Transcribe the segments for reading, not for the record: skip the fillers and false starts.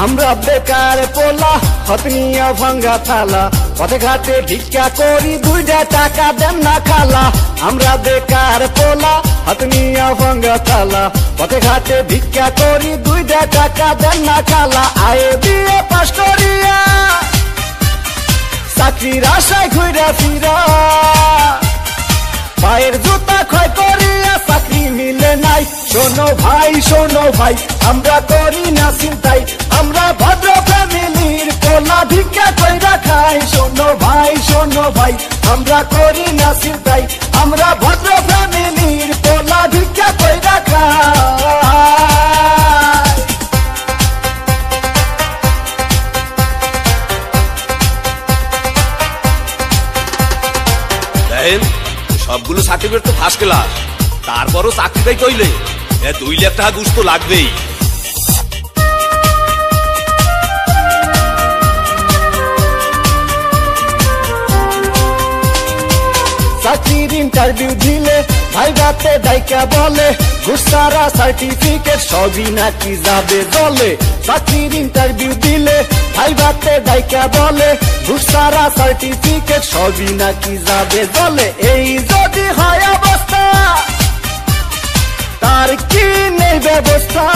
আমরা বেকার পোলা হতনিয়া ভাঙ্গা থালা পথে ঘাটে ভিক্ষা করি দুইটা টাকা দেন না খালা আমরা বেকার পোলা হতনিয়া ভাঙ্গা থালা পথে ঘাটে ভিক্ষা করি দুইটা টাকা দেন না খালা আয়ে বিয়ে পাশ করিয়া চাকরির আশায় ঘুরে ফিরা পায়ের জুতা ক্ষয় করিয়া চাকরি মিলে নাই শোনো ভাই আমরা করি না চিন্তাই আমরা ভদ্র ফ্যামিলির পোলা ভিক্ষা কইরা খাই শোনো ভাই আমরা করি না চিন্তাই আমরা ভদ্র ফ্যামিলির পোলা ভিক্ষা কইরা খাই। সবগুলো সার্টিফিকেট তো ফার্স্ট ক্লাস, তারপরও চাকরিটাই কইলে 2 লাখ টাকা ঘুষ তো লাগবেই। চাকরির ইন্টারভিউ দিলে ভাই রাতে ডাইকা বলে ঘুষ ছাড়া সার্টিফিকেট সবই নাকি যাবে জলে। চাকরির ইন্টারভিউ দিলে ভাই রাতে ডাইকা বলে ঘুষ ছাড়া সার্টিফিকেট সবই নাকি যাবে জলে। এই যদি হয় অবস্থা তার কি নেই ব্যবস্থা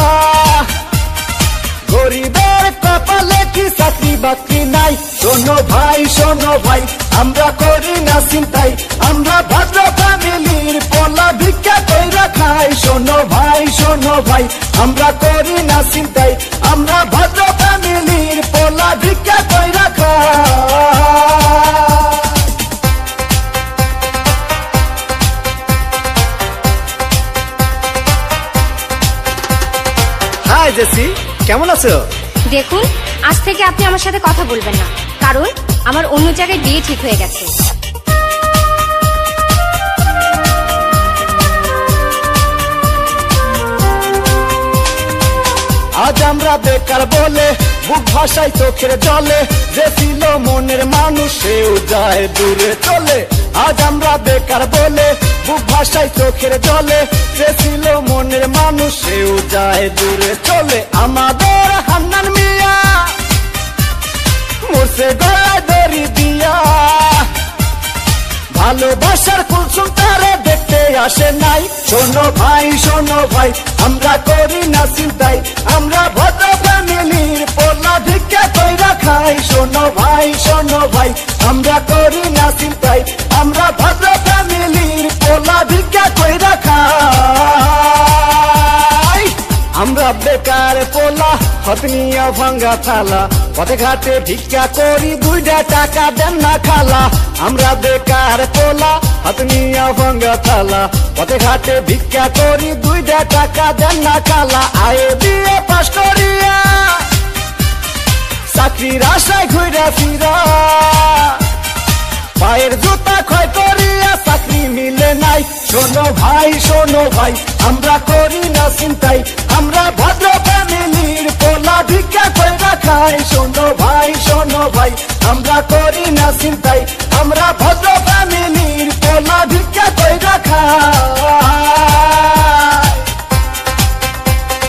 গরিবের কপালে কি চাকরি বাকরি নাই শোনো ভাই আমরা করি না চিন্তাই আমরা ভদ্র ফ্যামিলির পোলা ভিক্ষা কইরা খাই শোনো ভাই আমরা করি না চিন্তাই আমরা ভদ্র ফ্যামিলির পোলা ভিক্ষা কইরা খাই। হাই জেসি, কেমন আছো? দেখুন, আজ থেকে আপনি আমার সাথে কথা বলবেন না, কারণ আমার অন্য জায়গায় বিয়ে ঠিক হয়ে গেছে। আজ আমরা বেকার বলে বুক ভাষায় চোখের জলে যে ছিল মনের মানুষ সেও যায় দূরে চলে। আজ আমরা বেকার বলে বুক ভাষায় চোখের জলে যে ছিল মনের মানুষ সেও যায় দূরে চলে। আমাদের হান্নান মিয়া মরছে গলায় দড়ি দিয়া ভালোবাসার কুলসুম তারে দেখতে আসে নাই শোনো ভাই আমরা করি না চিন্তাই আমরা ভদ্র ফ্যামিলির পোলা ভিক্ষা কইরা খাই শোনো ভাই আমরা করি না চিন্তাই আমরা ভদ্র ফ্যামিলির পোলা ভিক্ষা কইরা খাই। আমরা বেকার পোলা হতনিয়া ভাঙ্গা থালা পথে ঘাটে ভিক্ষা করি দুইটা টাকা দেন না খালা আমরা বেকার পোলা হতনিয়া ভাঙ্গা থালা পথে ঘাটে ভিক্ষা করি দুইটা টাকা দেন না খালা আয়ে বিয়ে পাশ করিয়া চাকরির আশায় ঘুরে ফিরা পায়ের জুতা ক্ষয় করিয়া চাকরি মিলে নাই শোনো ভাই আমরা করি না চিন্তাই আমরা ভদ্র ফ্যামিলির পোলা ভিক্ষা কইরা খাই শোনো ভাই আমরা করি